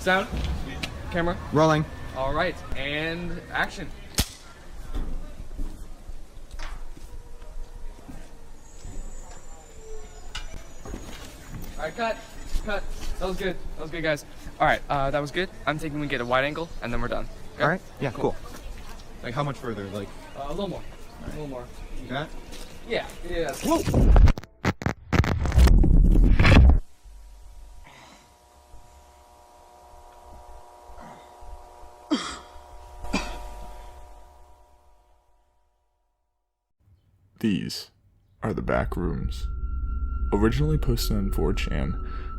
Sound, camera, rolling. All right, and action. All right, cut. That was good. Guys. All right, that was good. I'm thinking we get a wide angle, and then we're done. Okay? All right. Yeah. Cool. Like how much further? Like a little more. Right. A little more. You got? Yeah. Whoa. These are the Backrooms. Originally posted on 4chan,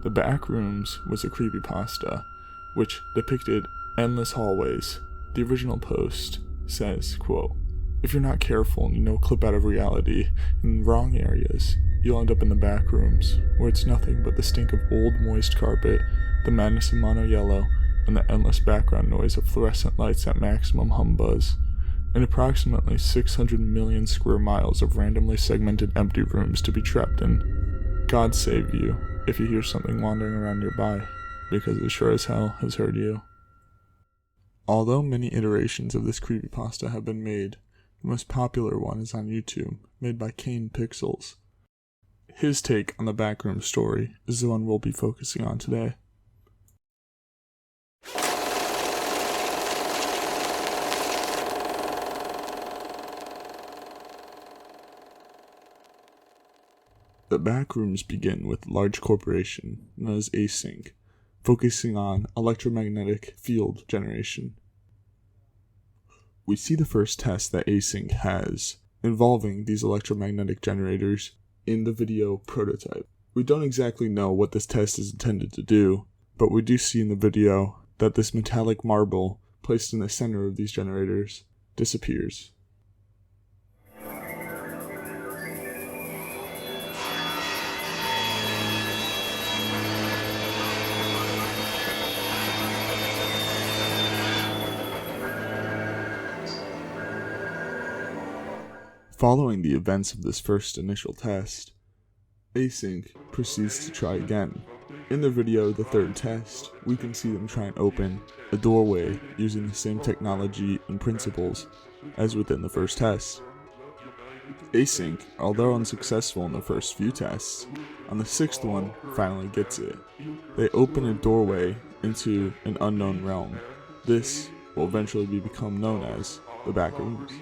the Backrooms was a creepypasta which depicted endless hallways. The original post says, quote, "If you're not careful and you know clip out of reality in the wrong areas, you'll end up in the backrooms, where it's nothing but the stink of old moist carpet, the madness of mono yellow, and the endless background noise of fluorescent lights at maximum hum buzz. And approximately 600 million square miles of randomly segmented empty rooms to be trapped in. God save you if you hear something wandering around nearby, because it sure as hell has heard you." Although many iterations of this creepypasta have been made, the most popular one is on YouTube, made by Kane Pixels. His take on the Backroom story is the one we'll be focusing on today. The Backrooms begin with a large corporation known as Async, focusing on electromagnetic field generation. We see the first test that Async has involving these electromagnetic generators in the video prototype. We don't exactly know what this test is intended to do, but we do see in the video that this metallic marble placed in the center of these generators disappears. Following the events of this first initial test, Async proceeds to try again. In the video, the third test, we can see them try and open a doorway using the same technology and principles as within the first test. Async, although unsuccessful in the first few tests, on the sixth one finally gets it. They open a doorway into an unknown realm. This will eventually become known as the Backrooms.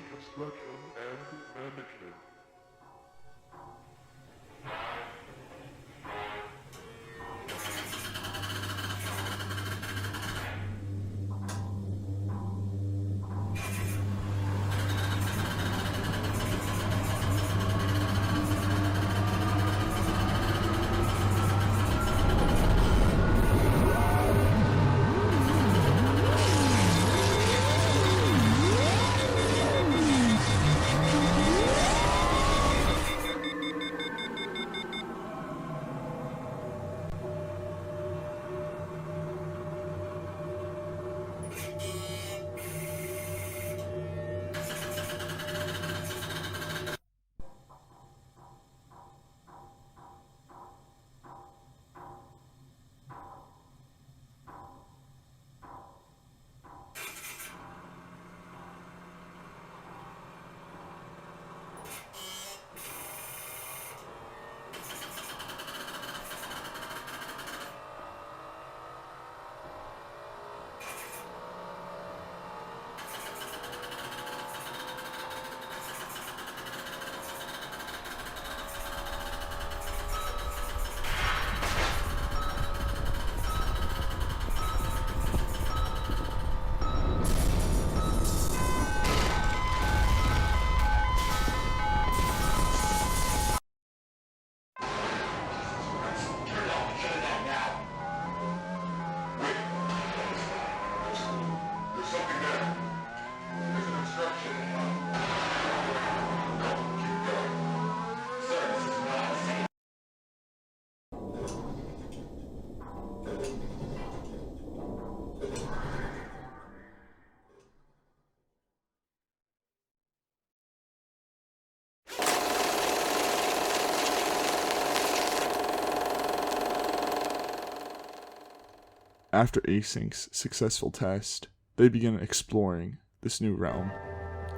After Async's successful test, they began exploring this new realm.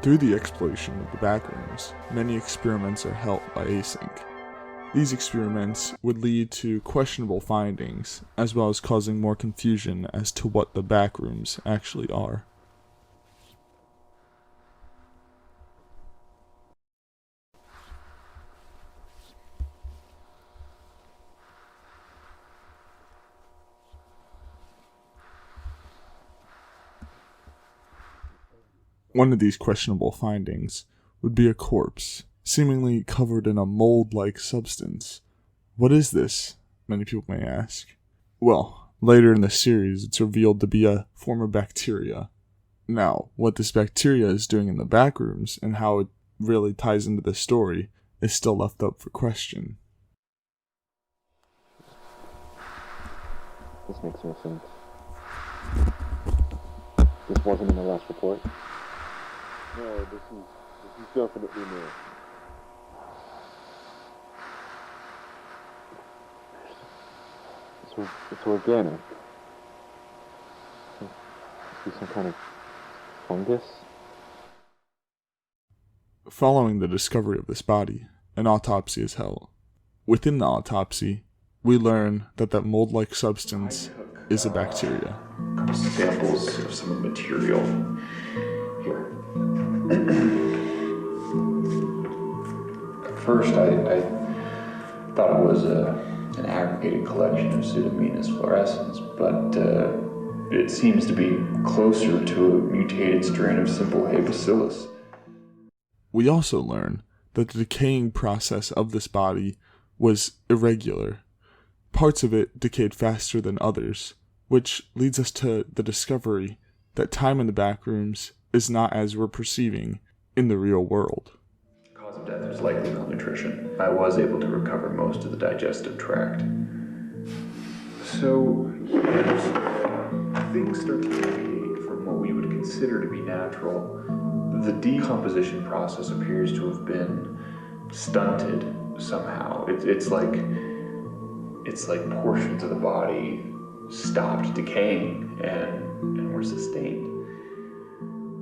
Through the exploration of the backrooms, many experiments are held by Async. These experiments would lead to questionable findings, as well as causing more confusion as to what the backrooms actually are. One of these questionable findings would be a corpse, seemingly covered in a mold-like substance. What is this? Many people may ask. Well, later in the series, it's revealed to be a form of bacteria. Now, what this bacteria is doing in the backrooms and how it really ties into the story is still left up for question. This makes no sense. This wasn't in the last report? No, this is definitely new. It's organic. Is some kind of fungus? Following the discovery of this body, an autopsy is held. Within the autopsy, we learn that mold-like substance is a bacteria. Samples of some material here. At first, I thought it was an aggregated collection of Pseudomonas fluorescens, but it seems to be closer to a mutated strain of simple Hay bacillus. We also learn that the decaying process of this body was irregular. Parts of it decayed faster than others, which leads us to the discovery that time in the backrooms is not as we're perceiving in the real world. The cause of death was likely malnutrition. I was able to recover most of the digestive tract. So, yes, things start to deviate from what we would consider to be natural. The decomposition process appears to have been stunted somehow. It's like portions of the body stopped decaying and were sustained.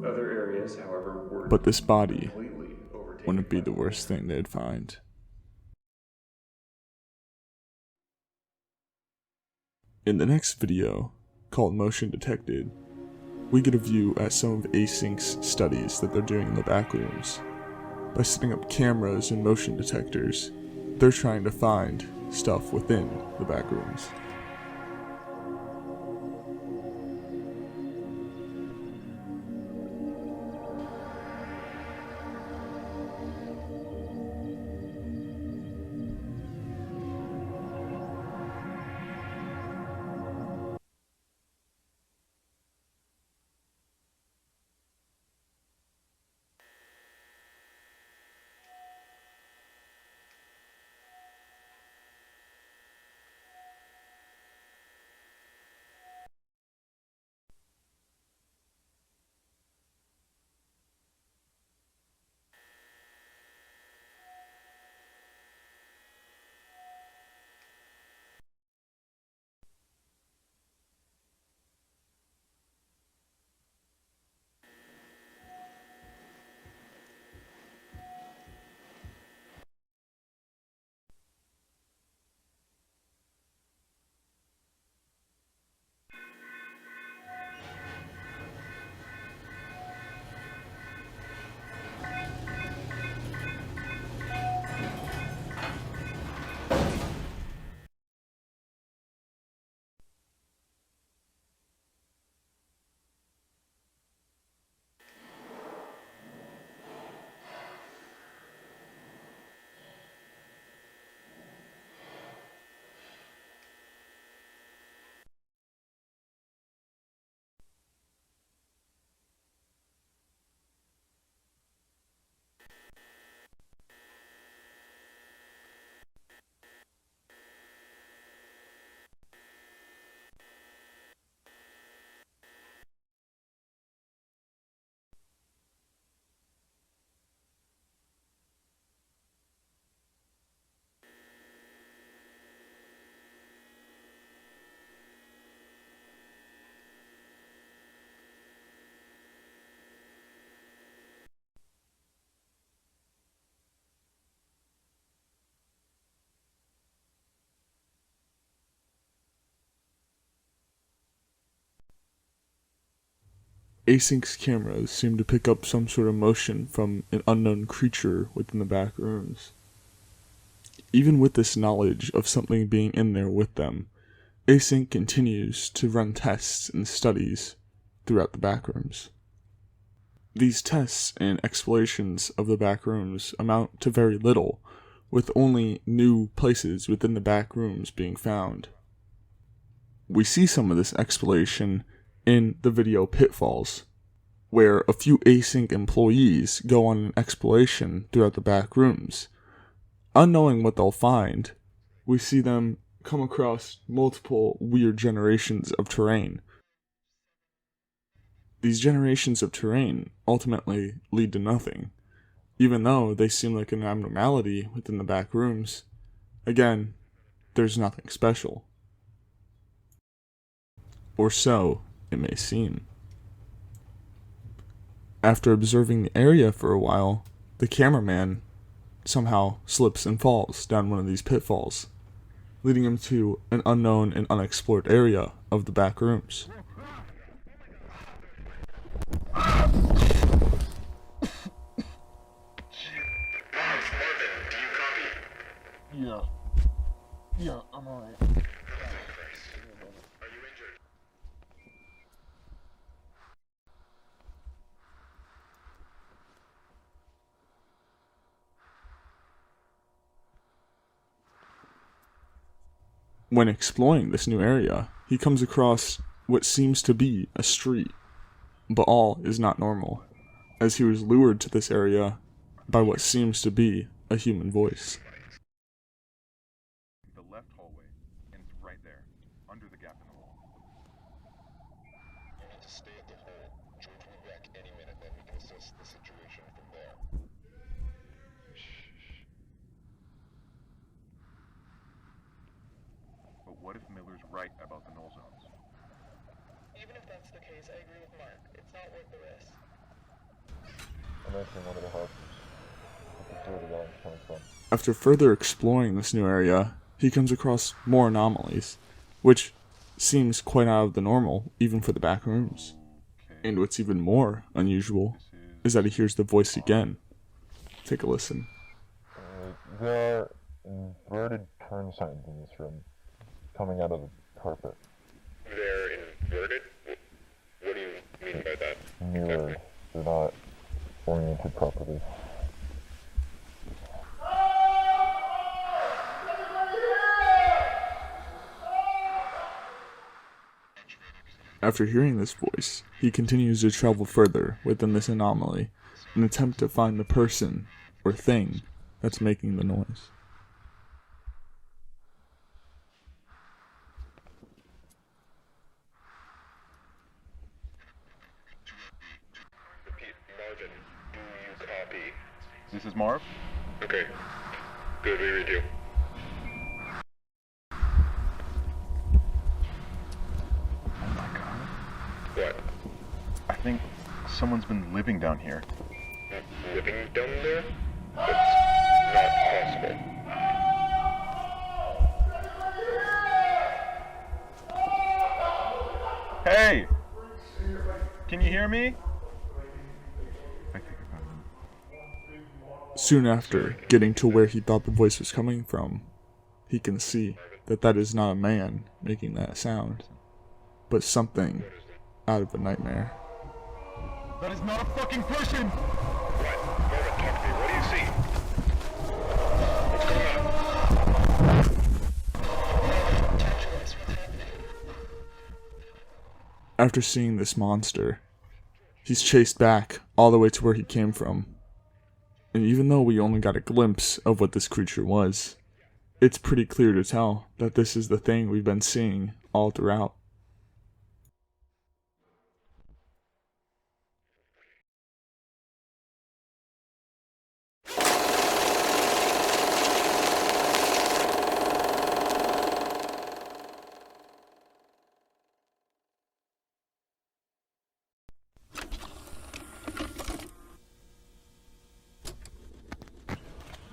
Other areas, however, were But this body completely overtaken. wouldn't be the worst thing they'd find. In the next video, called Motion Detected, we get a view at some of Async's studies that they're doing in the backrooms. By setting up cameras and motion detectors, they're trying to find stuff within the backrooms. Async's cameras seem to pick up some sort of motion from an unknown creature within the back rooms. Even with this knowledge of something being in there with them, Async continues to run tests and studies throughout the back rooms. These tests and explorations of the back rooms amount to very little, with only new places within the back rooms being found. We see some of this exploration in the video Pitfalls, where a few Async employees go on an exploration throughout the back rooms. Unknowing what they'll find, we see them come across multiple weird generations of terrain. These generations of terrain ultimately lead to nothing, even though they seem like an abnormality within the back rooms. Again, there's nothing special. Or so it may seem. After observing the area for a while, the cameraman somehow slips and falls down one of these pitfalls, leading him to an unknown and unexplored area of the back rooms. Yeah, I'm alright. When exploring this new area, he comes across what seems to be a street, but all is not normal, as he was lured to this area by what seems to be a human voice. The left hallway, and it's right there, under the gap in the wall. You need to stay at the hole. George will be back any minute, then we can assess the situation from there. But what if Miller's right about the null zones? Even if that's the case, I agree with Mark. It's not worth the risk. I'm entering one of the houses. This is where the yelling's coming from. After further exploring this new area, he comes across more anomalies, which seems quite out of the normal, even for the back rooms. And what's even more unusual is that he hears the voice again. Take a listen. There are inverted turn signs in this room, coming out of the carpet. They're inverted? What do you mean by that? Mirrored. They're not oriented properly. After hearing this voice, he continues to travel further within this anomaly in an attempt to find the person or thing that's making the noise. Repeat, Marvin, do you copy? This is Marv? Okay. Good, we read you. Oh my god. What? I think someone's been living down here. Living down there? That's not possible. Hey! Can you hear me? I think I got him. Soon after getting to where he thought the voice was coming from, he can see that that is not a man making that sound, but something out of a nightmare. That is not a fucking person! What? Marvin, talk to me. What do you see? What's going on? Talk to us. What's happening? After seeing this monster, he's chased back all the way to where he came from. And even though we only got a glimpse of what this creature was, it's pretty clear to tell that this is the thing we've been seeing all throughout.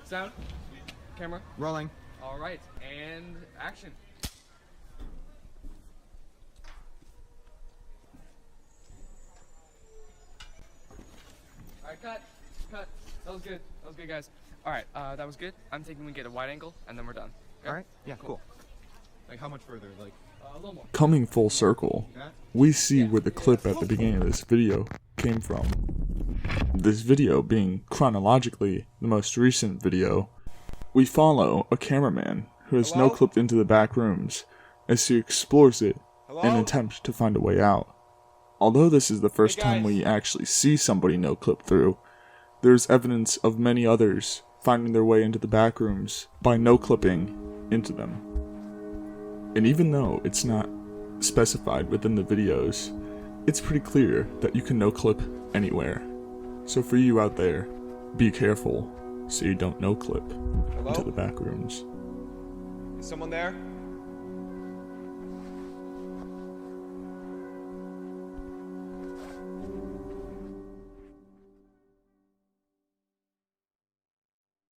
Sound, camera, Rolling. all right, and action. Alright, cut. Cut. That was good. That was good, guys. Alright, that was good. I'm thinking we get a wide angle, and then we're done. Okay? All right. Yeah. Cool. Like how much further? Like A little more. Coming full circle, we see where the clip at the beginning of this video came from. This video being chronologically the most recent video, we follow a cameraman who has no clipped into the back rooms as he explores it in an attempt to find a way out. Although this is the first time we actually see somebody no clip through, there's evidence of many others finding their way into the back rooms by no clipping into them. And even though it's not specified within the videos, it's pretty clear that you can no clip anywhere. So for you out there, be careful so you don't no clip into the back rooms. is someone there?